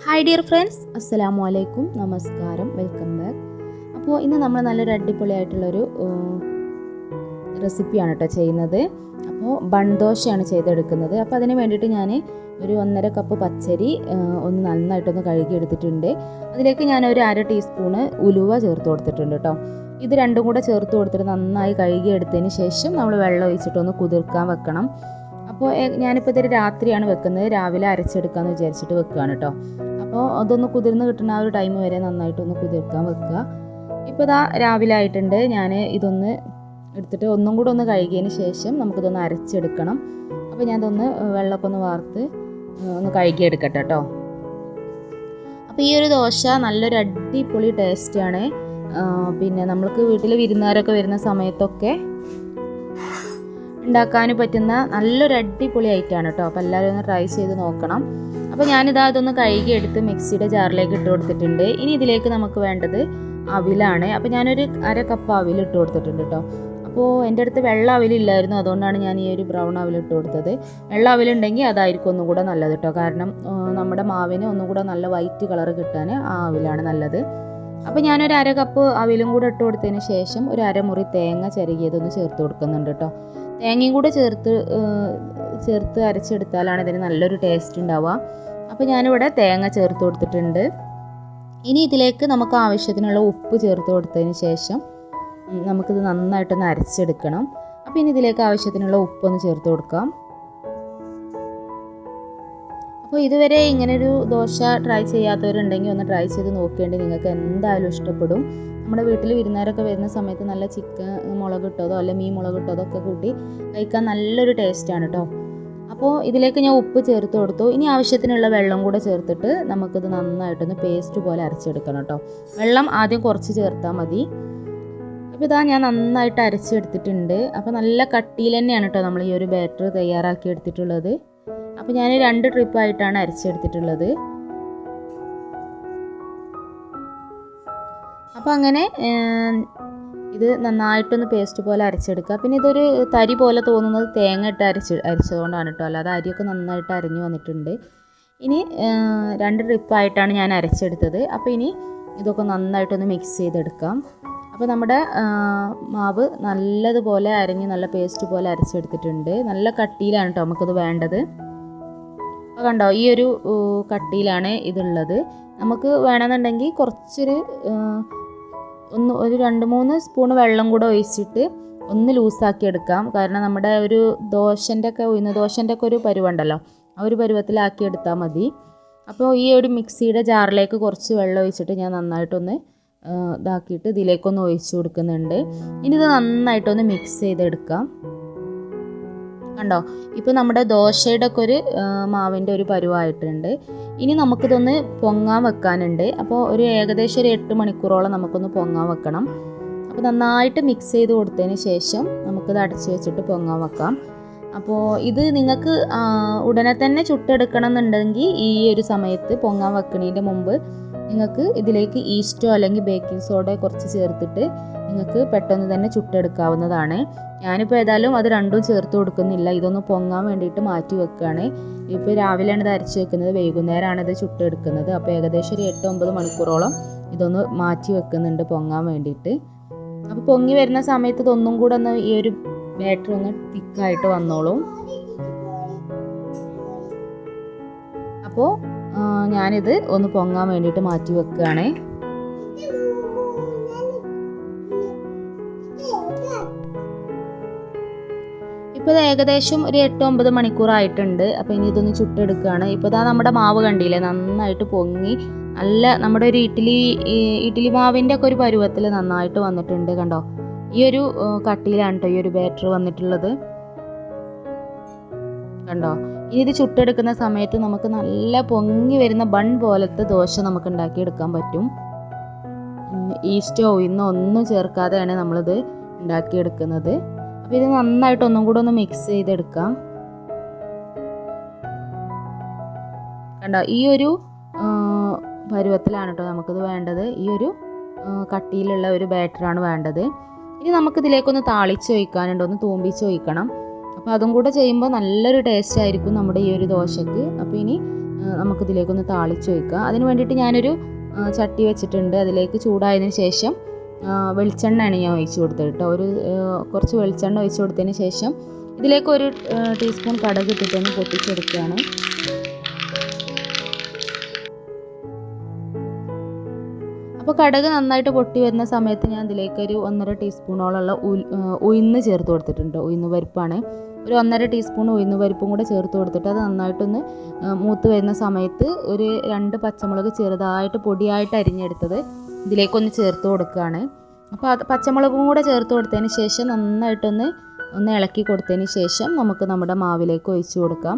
Hi dear friends, അസ്സലാമു അലൈക്കും, നമസ്കാരം, വെൽക്കം ബാക്ക്. അപ്പോൾ ഇന്ന് നമ്മൾ നല്ലൊരു അടിപൊളിയായിട്ടുള്ളൊരു റെസിപ്പിയാണ് കേട്ടോ ചെയ്യുന്നത്. അപ്പോൾ ബൺ ദോശയാണ് ചെയ്തെടുക്കുന്നത്. അപ്പോൾ അതിന് വേണ്ടിയിട്ട് ഞാൻ ഒരു 1.5 കപ്പ് പച്ചരി ഒന്ന് നന്നായിട്ടൊന്ന് കഴുകി എടുത്തിട്ടുണ്ട്. അതിലേക്ക് ഞാൻ ഒരു 1/2 ടീസ്പൂണ് ഉലുവ ചേർത്ത് കൊടുത്തിട്ടുണ്ട് കേട്ടോ. ഇത് രണ്ടും കൂടെ ചേർത്ത് കൊടുത്തിട്ട് നന്നായി കഴുകി എടുത്തതിന് ശേഷം നമ്മൾ വെള്ളം ഒഴിച്ചിട്ടൊന്ന് കുതിർക്കാൻ വെക്കണം. അപ്പോൾ ഞാനിപ്പോൾ ഇതൊരു രാത്രിയാണ് വെക്കുന്നത്, രാവിലെ അരച്ചെടുക്കാമെന്ന് വിചാരിച്ചിട്ട് വെക്കുകയാണ് കേട്ടോ. അപ്പോൾ അതൊന്ന് കുതിർന്ന് കിട്ടുന്ന ആ ഒരു ടൈം വരെ നന്നായിട്ടൊന്ന് കുതിർക്കാൻ വെക്കുക. ഇപ്പോൾ ഇതാ രാവിലെ ആയിട്ടുണ്ട്. ഞാൻ ഇതൊന്ന് എടുത്തിട്ട് ഒന്നും കൂടെ ഒന്ന് കഴുകിയതിന് ശേഷം നമുക്കിതൊന്ന് അരച്ചെടുക്കണം. അപ്പോൾ ഞാനതൊന്ന് വെള്ളമൊക്കെ ഒന്ന് വാർത്ത് ഒന്ന് കഴുകിയെടുക്കട്ടെ കേട്ടോ. അപ്പോൾ ഈ ഒരു ദോശ നല്ലൊരു അടിപൊളി ടേസ്റ്റാണ്. പിന്നെ നമ്മൾക്ക് വീട്ടിൽ വിരുന്നുകാരൊക്കെ വരുന്ന സമയത്തൊക്കെ ഉണ്ടാക്കാൻ പറ്റുന്ന നല്ലൊരു അടിപൊളി ഐറ്റമാണ് കേട്ടോ. അപ്പോൾ എല്ലാവരും ഒന്ന് ട്രൈ ചെയ്ത് നോക്കണം. അപ്പോൾ ഇതൊന്ന് കഴുകി എടുത്ത് മിക്സിയുടെ ജാറിലേക്ക് ഇട്ട് കൊടുത്തിട്ടുണ്ട്. ഇനി ഇതിലേക്ക് നമുക്ക് വേണ്ടത് അവിലാണ്. അപ്പോൾ ഞാനൊരു 1/2 കപ്പ് അവിൽ ഇട്ട് കൊടുത്തിട്ടുണ്ട് കേട്ടോ. അപ്പോൾ എൻ്റെ അടുത്ത് വെള്ള അവിലില്ലായിരുന്നു, അതുകൊണ്ടാണ് ഞാൻ ഈ ഒരു ബ്രൗൺ അവിൽ ഇട്ട് കൊടുത്തത്. വെള്ള അവിലുണ്ടെങ്കിൽ അതായിരിക്കും ഒന്നും കൂടെ നല്ലത് കേട്ടോ. കാരണം നമ്മുടെ മാവിന് ഒന്നും കൂടെ നല്ല വൈറ്റ് കളർ കിട്ടാൻ ആ അവിലാണ് നല്ലത്. അപ്പോൾ ഞാനൊരു 1/2 കപ്പ് അവിലും കൂടെ ഇട്ട് കൊടുത്തതിന് ശേഷം ഒരു 1/2 മുറി തേങ്ങ ചിരകിയതൊന്ന് ചേർത്ത് കൊടുക്കുന്നുണ്ട് കേട്ടോ. തേങ്ങയും കൂടെ ചേർത്ത് അരച്ചെടുത്താലാണ് ഇതിന് നല്ലൊരു ടേസ്റ്റ് ഉണ്ടാവുക. അപ്പോൾ ഞാനിവിടെ തേങ്ങ ചേർത്ത് കൊടുത്തിട്ടുണ്ട്. ഇനി ഇതിലേക്ക് നമുക്ക് ആവശ്യത്തിനുള്ള ഉപ്പ് ചേർത്ത് കൊടുത്തതിന് ശേഷം നമുക്കിത് നന്നായിട്ടൊന്ന് അരച്ചെടുക്കണം. അപ്പോൾ ഇനി ഇതിലേക്ക് ആവശ്യത്തിനുള്ള ഉപ്പൊന്ന് ചേർത്ത് കൊടുക്കാം. അപ്പോൾ ഇതുവരെ ഇങ്ങനൊരു ദോശ ട്രൈ ചെയ്യാത്തവരുണ്ടെങ്കിൽ ഒന്ന് ട്രൈ ചെയ്ത് നോക്കേണ്ടി, നിങ്ങൾക്ക് എന്തായാലും ഇഷ്ടപ്പെടും. നമ്മുടെ വീട്ടിൽ വിരുന്നുകാരൊക്കെ വരുന്ന സമയത്ത് നല്ല ചിക്കൻ മുളക് ഇട്ടതോ അല്ലെങ്കിൽ മീൻ മുളക് ഇട്ടതോ ഒക്കെ കൂട്ടി കഴിക്കാൻ നല്ലൊരു ടേസ്റ്റാണ് കേട്ടോ. അപ്പോൾ ഇതിലേക്ക് ഞാൻ ഉപ്പ് ചേർത്ത് കൊടുത്തു. ഇനി ആവശ്യത്തിനുള്ള വെള്ളം കൂടെ ചേർത്തിട്ട് നമുക്കിത് നന്നായിട്ടൊന്ന് പേസ്റ്റ് പോലെ അരച്ചെടുക്കണം കേട്ടോ. വെള്ളം ആദ്യം കുറച്ച് ചേർത്താൽ മതി. അപ്പോൾ ഞാൻ നന്നായിട്ട് അരച്ചെടുത്തിട്ടുണ്ട്. അപ്പോൾ നല്ല കട്ടിയിൽ തന്നെയാണ് കേട്ടോ നമ്മൾ ഈ ഒരു ബാറ്റർ തയ്യാറാക്കി എടുത്തിട്ടുള്ളത്. അപ്പോൾ ഞാൻ 2 ട്രിപ്പായിട്ടാണ് അരച്ചെടുത്തിട്ടുള്ളത്. അപ്പോൾ അങ്ങനെ ഇത് നന്നായിട്ടൊന്ന് പേസ്റ്റ് പോലെ അരച്ചെടുക്കുക. പിന്നെ ഇതൊരു തരി പോലെ തോന്നുന്നത് തേങ്ങ ഇട്ട് അരച്ചതുകൊണ്ടാണ് കേട്ടോ, അല്ലാതെ അരിയൊക്കെ നന്നായിട്ട് അരഞ്ഞു വന്നിട്ടുണ്ട്. ഇനി 2 ട്രിപ്പായിട്ടാണ് ഞാൻ അരച്ചെടുത്തത്. അപ്പോൾ ഇനി ഇതൊക്കെ നന്നായിട്ടൊന്ന് മിക്സ് ചെയ്തെടുക്കാം. അപ്പോൾ നമ്മുടെ മാവ് നല്ലതുപോലെ അരഞ്ഞ് നല്ല പേസ്റ്റ് പോലെ അരച്ചെടുത്തിട്ടുണ്ട്. നല്ല കട്ടിയിലാണ് കേട്ടോ നമുക്കിത് വേണ്ടത്. അപ്പോൾ കണ്ടോ, ഈ ഒരു കട്ടിയിലാണ് ഇതുള്ളത്. നമുക്ക് വേണമെന്നുണ്ടെങ്കിൽ കുറച്ചൊരു ഒരു 2-3 സ്പൂൺ വെള്ളം കൂടെ ഒഴിച്ചിട്ട് ഒന്ന് ലൂസാക്കി എടുക്കാം. കാരണം നമ്മുടെ ഒരു ഉഴുന്ന ദോശൻ്റെ ഒക്കെ ഒരു പരുവുണ്ടല്ലോ, ആ ഒരു പരുവത്തിലാക്കി എടുത്താൽ മതി. അപ്പോൾ ഈ ഒരു മിക്സിയുടെ ജാറിലേക്ക് കുറച്ച് വെള്ളം ഒഴിച്ചിട്ട് ഞാൻ നന്നായിട്ടൊന്ന് ഇതാക്കിയിട്ട് ഇതിലേക്കൊന്ന് ഒഴിച്ച് കൊടുക്കുന്നുണ്ട്. ഇനി ഇത് നന്നായിട്ടൊന്ന് മിക്സ് ചെയ്തെടുക്കാം. കണ്ടോ, ഇപ്പോൾ നമ്മുടെ ദോശയുടെ ഒക്കെ ഒരു മാവിൻ്റെ ഒരു പരുവായിട്ടുണ്ട്. ഇനി നമുക്കിതൊന്ന് പൊങ്ങാൻ വെക്കാനുണ്ട്. അപ്പോൾ ഏകദേശം ഒരു 8 മണിക്കൂറോളം നമുക്കൊന്ന് പൊങ്ങാൻ വെക്കണം. അപ്പോൾ നന്നായിട്ട് മിക്സ് ചെയ്ത് കൊടുത്തതിന് ശേഷം നമുക്കിത് അടച്ച് വെച്ചിട്ട് പൊങ്ങാൻ വെക്കാം. അപ്പോൾ ഇത് നിങ്ങൾക്ക് ഉടനെ തന്നെ ചുട്ടെടുക്കണം എന്നുണ്ടെങ്കിൽ ഈ ഒരു സമയത്ത് പൊങ്ങാൻ വെക്കുന്നതിൻ്റെ മുമ്പ് നിങ്ങൾക്ക് ഇതിലേക്ക് ഈസ്റ്റോ അല്ലെങ്കിൽ ബേക്കിംഗ് സോഡയോ കുറച്ച് ചേർത്തിട്ട് നിങ്ങൾക്ക് പെട്ടെന്ന് തന്നെ ചുട്ടെടുക്കാവുന്നതാണ്. ഞാനിപ്പോൾ ഏതായാലും അത് രണ്ടും ചേർത്ത് കൊടുക്കുന്നില്ല. ഇതൊന്ന് പൊങ്ങാൻ വേണ്ടിയിട്ട് മാറ്റി വെക്കുകയാണ്. ഇപ്പോൾ രാവിലെയാണ് ഇത് അരച്ച് വെക്കുന്നത്, വൈകുന്നേരമാണ് ഇത് ചുട്ടെടുക്കുന്നത്. അപ്പോൾ ഏകദേശം ഒരു 8-9 മണിക്കൂറോളം ഇതൊന്ന് മാറ്റി വെക്കുന്നുണ്ട് പൊങ്ങാൻ വേണ്ടിയിട്ട്. അപ്പോൾ പൊങ്ങി വരുന്ന സമയത്ത് ഇതൊന്നും കൂടെ ഒന്ന് ഈ ഒരു ബാറ്റർ ഒന്ന് തിക്കായിട്ട് വന്നോളും. അപ്പോൾ ഞാനിത് ഒന്ന് പൊങ്ങാൻ വേണ്ടിയിട്ട് മാറ്റി വെക്കുകയാണ്. ഇപ്പോൾ ഇത് ഏകദേശം ഒരു 8-9 മണിക്കൂറായിട്ടുണ്ട്. അപ്പോൾ ഇനി ഇതൊന്ന് ചുട്ടെടുക്കുകയാണ്. ഇപ്പോൾ നമ്മുടെ മാവ് കണ്ടില്ലേ, നന്നായിട്ട് പൊങ്ങി നല്ല നമ്മുടെ ഒരു ഇഡ്ഡലി മാവിൻ്റെ ഒക്കെ ഒരു പരുവത്തിൽ നന്നായിട്ട് വന്നിട്ടുണ്ട്. കണ്ടോ, ഈ ഒരു കട്ടിയിലാണ് കേട്ടോ ഈ ഒരു ബാറ്റർ വന്നിട്ടുള്ളത്. കണ്ടോ, ഇനി ഇത് ചുട്ടെടുക്കുന്ന സമയത്ത് നമുക്ക് നല്ല പൊങ്ങി വരുന്ന ബൺ പോലത്തെ ദോശ നമുക്ക് ഉണ്ടാക്കിയെടുക്കാൻ പറ്റും. ഈസ്റ്റോ ഇന്നോ ഒന്നും ചേർക്കാതെയാണ് നമ്മളിത് ഉണ്ടാക്കിയെടുക്കുന്നത്. അപ്പോൾ ഇത് നന്നായിട്ട് ഒന്നും കൂടെ ഒന്ന് മിക്സ് ചെയ്തെടുക്കാം. കണ്ടോ, ഈ ഒരു പരുവത്തിലാണ് കേട്ടോ നമുക്കിത് വേണ്ടത്. ഈ ഒരു കട്ടിയിലുള്ള ഒരു ബാറ്ററാണ് വേണ്ടത്. ഇനി നമുക്കിതിലേക്കൊന്ന് താളിച്ച് ഒഴിക്കാനുണ്ട്, ഒന്ന് തൂമ്പിച്ച് ഒഴിക്കണം. അപ്പോൾ അതും കൂടെ ചെയ്യുമ്പോൾ നല്ലൊരു ടേസ്റ്റ് ആയിരിക്കും നമ്മുടെ ഈ ഒരു ദോശയ്ക്ക്. അപ്പോൾ ഇനി നമുക്കിതിലേക്കൊന്ന് താളിച്ച് വയ്ക്കുക. അതിന് വേണ്ടിയിട്ട് ഞാനൊരു ചട്ടി വെച്ചിട്ടുണ്ട്. അതിലേക്ക് ചൂടായതിന് ശേഷം വെളിച്ചെണ്ണയാണ് ഞാൻ ഒഴിച്ച് കൊടുത്തത് കേട്ടോ. കുറച്ച് വെളിച്ചെണ്ണ ഒഴിച്ച് കൊടുത്തതിന് ശേഷം ഇതിലേക്ക് 1 ടീസ്പൂൺ കടുക് ഇട്ടിട്ടൊന്ന് പൊട്ടിച്ചെടുക്കുകയാണ്. അപ്പോൾ കടുക് നന്നായിട്ട് പൊട്ടി വരുന്ന സമയത്ത് ഞാൻ ഇതിലേക്കൊരു 1.5 ടീസ്പൂണോളമുള്ള ഉഴുന്ന് ചേർത്ത് കൊടുത്തിട്ടുണ്ട്. ഉഴുന്ന് പരിപ്പാണ്. ഒരു 1.5 ടീസ്പൂൺ ഉഴുന്ന് പരിപ്പും കൂടെ ചേർത്ത് കൊടുത്തിട്ട് അത് നന്നായിട്ടൊന്ന് മൂത്ത് വരുന്ന സമയത്ത് ഒരു 2 പച്ചമുളക് ചെറുതായിട്ട് പൊടിയായിട്ട് അരിഞ്ഞെടുത്തത് ഇതിലേക്കൊന്ന് ചേർത്ത് കൊടുക്കുകയാണ്. അപ്പോൾ അത് പച്ചമുളകും കൂടെ ചേർത്ത് കൊടുത്തതിന് ശേഷം നന്നായിട്ടൊന്ന് ഇളക്കി കൊടുത്തതിന് ശേഷം നമുക്ക് നമ്മുടെ മാവിലേക്ക് ഒഴിച്ചു കൊടുക്കാം.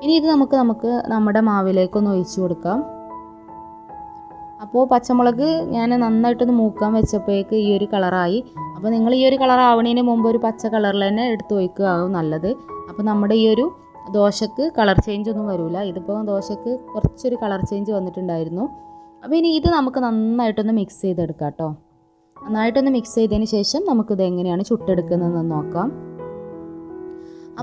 ഇനി ഇത് നമുക്ക് നമ്മുടെ മാവിലേക്കൊന്ന് ഒഴിച്ചു കൊടുക്കാം. അപ്പോൾ പച്ചമുളക് ഞാൻ നന്നായിട്ടൊന്ന് മൂക്കാൻ വെച്ചപ്പോഴേക്ക് ഈ ഒരു കളറായി. അപ്പോൾ നിങ്ങൾ ഈ ഒരു കളർ ആവണതിന് മുമ്പ് ഒരു പച്ച കളറിൽ തന്നെ എടുത്ത് ഒഴിക്കുക ആവും നല്ലത്. അപ്പോൾ നമ്മുടെ ഈ ഒരു ദോശക്ക് കളർ ചേഞ്ച് ഒന്നും വരില്ല. ഇതിപ്പോൾ ദോശക്ക് കുറച്ചൊരു കളർ ചേഞ്ച് വന്നിട്ടുണ്ടായിരുന്നു. അപ്പോൾ ഇനി ഇത് നമുക്ക് നന്നായിട്ടൊന്ന് മിക്സ് ചെയ്തെടുക്കാം കേട്ടോ. നന്നായിട്ടൊന്ന് മിക്സ് ചെയ്തതിന് ശേഷം നമുക്കിത് എങ്ങനെയാണ് ചുട്ടെടുക്കുന്നതെന്ന് നോക്കാം.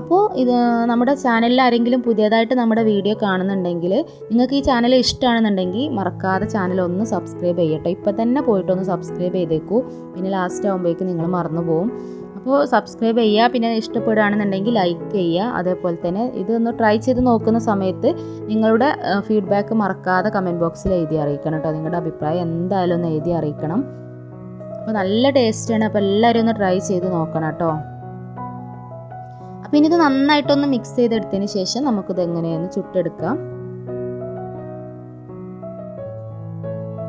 അപ്പോൾ ഇത് നമ്മുടെ ചാനലിൽ ആരെങ്കിലും പുതിയതായിട്ട് നമ്മുടെ വീഡിയോ കാണുന്നുണ്ടെങ്കിൽ നിങ്ങൾക്ക് ഈ ചാനൽ ഇഷ്ടമാണെന്നുണ്ടെങ്കിൽ മറക്കാതെ ചാനൽ ഒന്ന് സബ്സ്ക്രൈബ് ചെയ്യട്ടോ. ഇപ്പോൾ തന്നെ പോയിട്ടൊന്ന് സബ്സ്ക്രൈബ് ചെയ്തേക്കൂ. പിന്നെ ലാസ്റ്റ് ആകുമ്പോഴേക്കും നിങ്ങൾ മറന്നു പോകും. അപ്പോൾ സബ്സ്ക്രൈബ് ചെയ്യുക. പിന്നെ ഇഷ്ടപ്പെടുകയാണെന്നുണ്ടെങ്കിൽ ലൈക്ക് ചെയ്യുക. അതേപോലെ തന്നെ ഇതൊന്ന് ട്രൈ ചെയ്ത് നോക്കുന്ന സമയത്ത് നിങ്ങളുടെ ഫീഡ്ബാക്ക് മറക്കാതെ കമൻറ്റ് ബോക്സിൽ എഴുതി അറിയിക്കണം കേട്ടോ. നിങ്ങളുടെ അഭിപ്രായം എന്തായാലും ഒന്ന് എഴുതി അറിയിക്കണം. അപ്പോൾ നല്ല ടേസ്റ്റാണ്. അപ്പോൾ എല്ലാവരും ഒന്ന് ട്രൈ ചെയ്ത് നോക്കണം കേട്ടോ. പിന്നെ ഇത് നന്നായിട്ടൊന്ന് മിക്സ് ചെയ്തെടുത്തതിന് ശേഷം നമുക്കിത് എങ്ങനെയൊന്ന് ചുട്ടെടുക്കാം.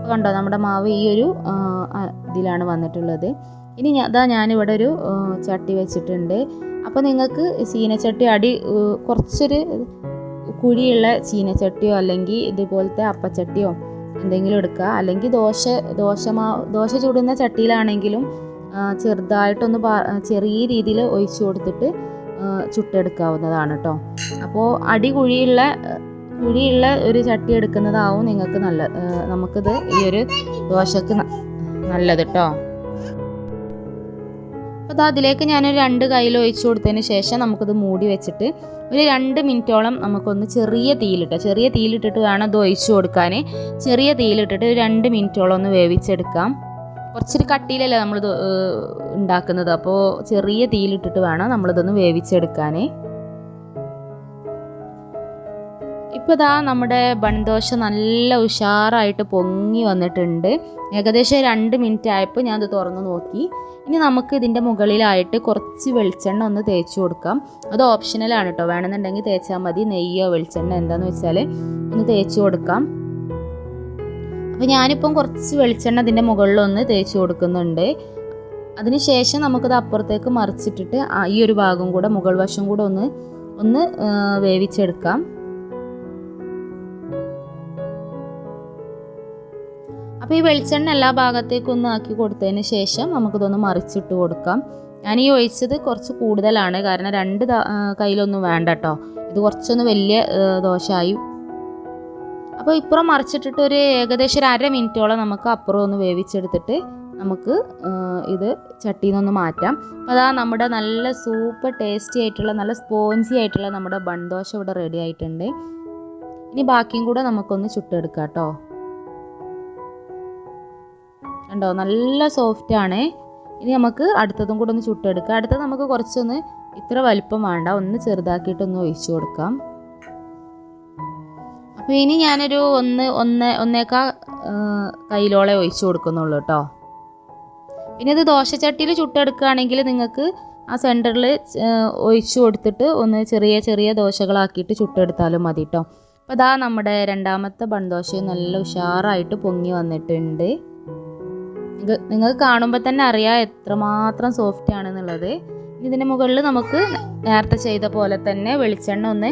കണ്ടോ നമ്മുടെ മാവ് ഈ ഒരു ഇതിലാണ് വന്നിട്ടുള്ളത്. ഇനി ഞാനിവിടെ ഒരു ചട്ടി വെച്ചിട്ടുണ്ട്. അപ്പോൾ നിങ്ങൾക്ക് ചീനച്ചട്ടി കുറച്ചൊരു കുഴിയുള്ള ചീനച്ചട്ടിയോ അല്ലെങ്കിൽ ഇതുപോലത്തെ അപ്പച്ചട്ടിയോ എന്തെങ്കിലും എടുക്കുക. അല്ലെങ്കിൽ ദോശ ചുടുന്ന ചട്ടിയിലാണെങ്കിലും ചെറുതായിട്ടൊന്ന് ചെറിയ രീതിയിൽ ഒഴിച്ചു കൊടുത്തിട്ട് ചുട്ടെടുക്കാവുന്നതാണ് കേട്ടോ. അപ്പോൾ കുഴിയുള്ള ഒരു ചട്ടി എടുക്കുന്നതാവും നിങ്ങൾക്ക് നമുക്കിത് ഈ ഒരു ദോശക്ക് നല്ലത് കേട്ടോ. അപ്പോൾ അതിലേക്ക് ഞാനൊരു 2 കയ്യിൽ ഒഴിച്ചു കൊടുത്തതിന് ശേഷം നമുക്കിത് മൂടി വെച്ചിട്ട് ഒരു 2 മിനിറ്റോളം നമുക്കൊന്ന് ചെറിയ തീയിലിട്ടിട്ട് വേണം ഇത് ഒഴിച്ചു കൊടുക്കാൻ. ചെറിയ തീയിലിട്ടിട്ട് ഒരു 2 മിനിറ്റോളം ഒന്ന് വേവിച്ചെടുക്കാം. കുറച്ചൊരു കട്ടിയിലല്ലേ നമ്മളിത് ഉണ്ടാക്കുന്നത്. അപ്പോൾ ചെറിയ തീയിലിട്ടിട്ട് വേണം നമ്മളിതൊന്ന് വേവിച്ചെടുക്കാൻ. ഇപ്പോൾ നമ്മുടെ ബൺദോശ നല്ല ഉഷാറായിട്ട് പൊങ്ങി വന്നിട്ടുണ്ട്. ഏകദേശം 2 മിനിറ്റ് ആയപ്പോൾ ഞാനത് തുറന്ന് നോക്കി. ഇനി നമുക്ക് ഇതിൻ്റെ മുകളിലായിട്ട് കുറച്ച് വെളിച്ചെണ്ണ ഒന്ന് തേച്ച് കൊടുക്കാം. അത് ഓപ്ഷണലാണ് കേട്ടോ. വേണമെന്നുണ്ടെങ്കിൽ തേച്ചാൽ മതി. നെയ്യോ വെളിച്ചെണ്ണ എന്താണെന്ന് വെച്ചാൽ ഒന്ന് തേച്ച് കൊടുക്കാം. അപ്പോൾ ഞാനിപ്പം കുറച്ച് വെളിച്ചെണ്ണ ഇതിൻ്റെ മുകളിലൊന്ന് തേച്ച് കൊടുക്കുന്നുണ്ട്. അതിന് ശേഷം നമുക്കത് അപ്പുറത്തേക്ക് മറിച്ചിട്ടിട്ട് ഈ ഒരു ഭാഗം കൂടെ മുകൾ വശം കൂടെ ഒന്ന് വേവിച്ചെടുക്കാം. അപ്പോൾ ഈ വെളിച്ചെണ്ണ എല്ലാ ഭാഗത്തേക്കും ഒന്ന് ആക്കി കൊടുത്തതിന് ശേഷം നമുക്കിതൊന്ന് മറിച്ചിട്ട് കൊടുക്കാം. ഞാൻ ഈ ഒഴിച്ചത് കുറച്ച് കൂടുതലാണ്, കാരണം 2 കയ്യിലൊന്നും വേണ്ട കേട്ടോ. ഇത് കുറച്ചൊന്ന് വലിയ ദോശയായി. അപ്പോൾ ഇപ്പുറം മറിച്ചിട്ടിട്ട് ഒരു ഏകദേശം ഒരു 1/2 മിനിറ്റോളം നമുക്ക് അപ്പുറം ഒന്ന് വേവിച്ചെടുത്തിട്ട് നമുക്ക് ഇത് ചട്ടിയിൽ നിന്നൊന്ന് മാറ്റാം. അപ്പോൾ നമ്മുടെ നല്ല സൂപ്പർ ടേസ്റ്റി ആയിട്ടുള്ള നല്ല സ്പോഞ്ചി ആയിട്ടുള്ള നമ്മുടെ ബൺദോശ ഇവിടെ റെഡി ആയിട്ടുണ്ട്. ഇനി ബാക്കിയും കൂടെ നമുക്കൊന്ന് ചുട്ടെടുക്കാം കേട്ടോ. കണ്ടോ നല്ല സോഫ്റ്റ് ആണ്. ഇനി നമുക്ക് അടുത്തതും കൂടെ ഒന്ന് ചുട്ടെടുക്കാം. അടുത്തത് നമുക്ക് കുറച്ചൊന്ന് ഇത്ര വലിപ്പം വേണ്ട, ഒന്ന് ചെറുതാക്കിയിട്ടൊന്ന് ഒഴിച്ചു കൊടുക്കാം. അപ്പോൾ ഇനി ഞാനൊരു 1.25 കയ്യിലോളം ഒഴിച്ചു കൊടുക്കുന്നുള്ളൂ കേട്ടോ. പിന്നെ ഇത് ദോശച്ചട്ടിയിൽ ചുട്ടെടുക്കുകയാണെങ്കിൽ നിങ്ങൾക്ക് ആ സെൻറ്ററിൽ ഒഴിച്ചു കൊടുത്തിട്ട് ഒന്ന് ചെറിയ ചെറിയ ദോശകളാക്കിയിട്ട് ചുട്ടെടുത്താലും മതി കേട്ടോ. അപ്പോൾ നമ്മുടെ രണ്ടാമത്തെ ബൺദോശയും നല്ല ഉഷാറായിട്ട് പൊങ്ങി വന്നിട്ടുണ്ട്. നിങ്ങൾക്ക് കാണുമ്പോൾ തന്നെ അറിയാം എത്രമാത്രം സോഫ്റ്റ് ആണെന്നുള്ളത്. ഇതിന് മുകളിൽ നമുക്ക് നേരത്തെ ചെയ്ത പോലെ തന്നെ വെളിച്ചെണ്ണ ഒന്ന്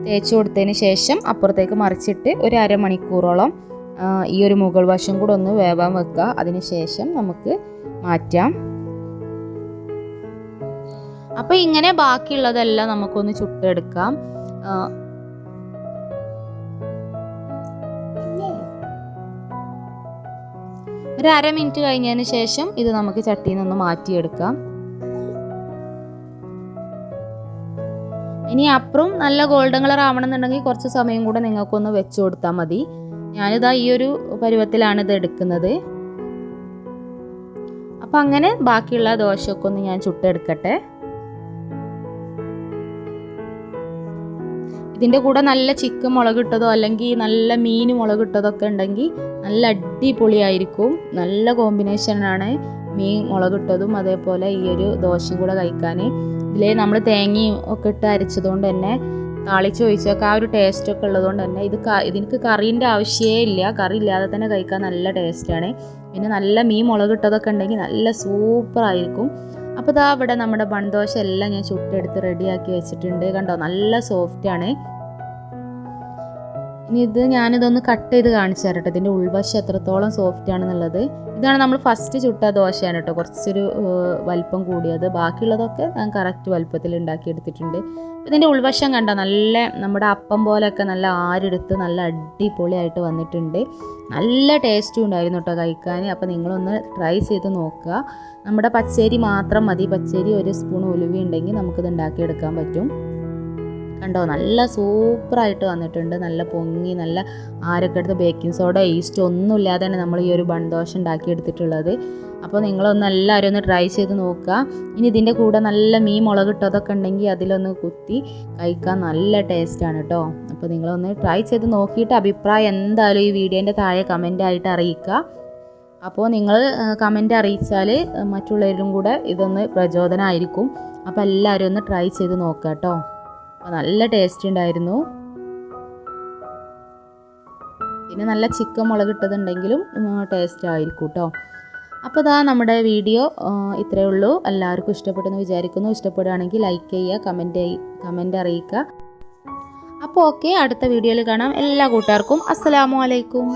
തേച്ച് കൊടുത്തതിന് ശേഷം അപ്പുറത്തേക്ക് മറിച്ചിട്ട് ഒരു 1/2 മണിക്കൂറോളം ഈ ഒരു മുകൾ വശം കൂടെ ഒന്ന് വേവാൻ വെക്കുക. അതിന് ശേഷം നമുക്ക് മാറ്റാം. അപ്പോൾ ഇങ്ങനെ ബാക്കിയുള്ളതെല്ലാം നമുക്കൊന്ന് ചുട്ടെടുക്കാം. ഒരു 1/2 മിനിറ്റ് കഴിഞ്ഞതിന് ശേഷം ഇത് നമുക്ക് ചട്ടിയിൽ നിന്ന് മാറ്റിയെടുക്കാം. ഇനി അപ്പുറം നല്ല ഗോൾഡൻ കളർ ആവണമെന്നുണ്ടെങ്കിൽ കുറച്ച് സമയം കൂടെ നിങ്ങൾക്കൊന്ന് വെച്ച് കൊടുത്താൽ മതി. ഞാനിതാ ഈ ഒരു പരുവത്തിലാണ് ഇത് എടുക്കുന്നത്. അപ്പം അങ്ങനെ ബാക്കിയുള്ള ദോശയൊക്കെ ഒന്ന് ഞാൻ ചുട്ടെടുക്കട്ടെ. ഇതിൻ്റെ കൂടെ നല്ല ചിക്കൻ മുളകിട്ടതോ അല്ലെങ്കിൽ നല്ല മീൻ മുളകിട്ടതോ ഒക്കെ ഉണ്ടെങ്കിൽ നല്ല അടിപൊളിയായിരിക്കും. നല്ല കോമ്പിനേഷനാണ് മീൻ മുളകിട്ടതും അതേപോലെ ഈ ഒരു ദോശയും കൂടെ കഴിക്കാൻ. ഇതിൽ നമ്മൾ തേങ്ങയും ഒക്കെ ഇട്ട് അരച്ചതുകൊണ്ട് തന്നെ താളിച്ച് ഒഴിച്ചൊക്കെ ആ ഒരു ടേസ്റ്റൊക്കെ ഉള്ളതുകൊണ്ട് തന്നെ ഇതിനക്ക് കറീൻ്റെ ആവശ്യമേ ഇല്ല. കറി ഇല്ലാതെ തന്നെ കഴിക്കാൻ നല്ല ടേസ്റ്റാണ്. പിന്നെ നല്ല മീൻ മുളകിട്ടതൊക്കെ ഉണ്ടെങ്കിൽ നല്ല സൂപ്പറായിരിക്കും. അപ്പോൾ ഇതാ ഇവിടെ നമ്മുടെ ബൺദോശ എല്ലാം ഞാൻ ചുട്ടെടുത്ത് റെഡിയാക്കി വെച്ചിട്ടുണ്ട്. കണ്ടോ നല്ല സോഫ്റ്റാണ്. ഇനി ഞാനിതൊന്ന് കട്ട് ചെയ്ത് കാണിച്ചു തരട്ടെ ഇതിൻ്റെ ഉൾവശം എത്രത്തോളം സോഫ്റ്റ് ആണെന്നുള്ളത്. ഇതാണ് നമ്മൾ ഫസ്റ്റ് ചുട്ട ദോശയാണ് കേട്ടോ, കുറച്ചൊരു വലിപ്പം കൂടിയത്. ബാക്കിയുള്ളതൊക്കെ ഞാൻ കറക്റ്റ് വലിപ്പത്തിൽ ഉണ്ടാക്കിയെടുത്തിട്ടുണ്ട്. ഇതിൻ്റെ ഉൾവശം കണ്ടോ നല്ല നമ്മുടെ അപ്പം പോലെയൊക്കെ നല്ല ആരെടുത്ത് നല്ല അടിപൊളിയായിട്ട് വന്നിട്ടുണ്ട്. നല്ല ടേസ്റ്റും ഉണ്ടായിരുന്നു കേട്ടോ കഴിക്കാൻ. അപ്പോൾ നിങ്ങളൊന്ന് ട്രൈ ചെയ്ത് നോക്കുക. നമ്മുടെ പച്ചരി മാത്രം മതി. പച്ചരി 1 സ്പൂൺ ഉലുവ ഉണ്ടെങ്കിൽ നമുക്കിത് ഉണ്ടാക്കിയെടുക്കാൻ പറ്റും. കണ്ടോ നല്ല സൂപ്പറായിട്ട് വന്നിട്ടുണ്ട്. നല്ല പൊങ്ങി നല്ല ആരൊക്കെ എടുത്ത് ബേക്കിംഗ് സോഡ ഈസ്റ്റ് ഒന്നും ഇല്ലാതെയാണ് നമ്മൾ ഈ ഒരു ബൺദോശ ഉണ്ടാക്കിയെടുത്തിട്ടുള്ളത്. അപ്പോൾ നിങ്ങളൊന്ന് എല്ലാവരും ഒന്ന് ട്രൈ ചെയ്ത് നോക്കുക. ഇനി ഇതിൻ്റെ കൂടെ നല്ല മീൻ മുളകിട്ടതൊക്കെ ഉണ്ടെങ്കിൽ അതിലൊന്ന് കുത്തി കഴിക്കാൻ നല്ല ടേസ്റ്റാണ് കേട്ടോ. അപ്പോൾ നിങ്ങളൊന്ന് ട്രൈ ചെയ്ത് നോക്കിയിട്ട് അഭിപ്രായം എന്തായാലും ഈ വീഡിയോൻ്റെ താഴെ കമൻ്റായിട്ട് അറിയിക്കുക. അപ്പോൾ നിങ്ങൾ കമൻ്റ് അറിയിച്ചാൽ മറ്റുള്ളവരും കൂടെ ഇതൊന്ന് പ്രചോദനമായിരിക്കും. അപ്പോൾ എല്ലാവരും ഒന്ന് ട്രൈ ചെയ്ത് നോക്കുക കേട്ടോ. അപ്പോൾ നല്ല ടേസ്റ്റ് ഉണ്ടായിരുന്നു. പിന്നെ നല്ല ചിക്കൻ മുളകിട്ടതുണ്ടെങ്കിലും ടേസ്റ്റ് ആയിരിക്കും കേട്ടോ. അപ്പോൾ ഇതാ നമ്മുടെ വീഡിയോ ഇത്രയേ ഉള്ളൂ. എല്ലാവർക്കും ഇഷ്ടപ്പെട്ടെന്ന് വിചാരിക്കുന്നു. ഇഷ്ടപ്പെടുകയാണെങ്കിൽ ലൈക്ക് ചെയ്യുക, കമൻറ്റ് അറിയിക്കുക. അപ്പോൾ ഓക്കെ, അടുത്ത വീഡിയോയിൽ കാണാം. എല്ലാ കൂട്ടുകാർക്കും അസ്സലാമു അലൈക്കും.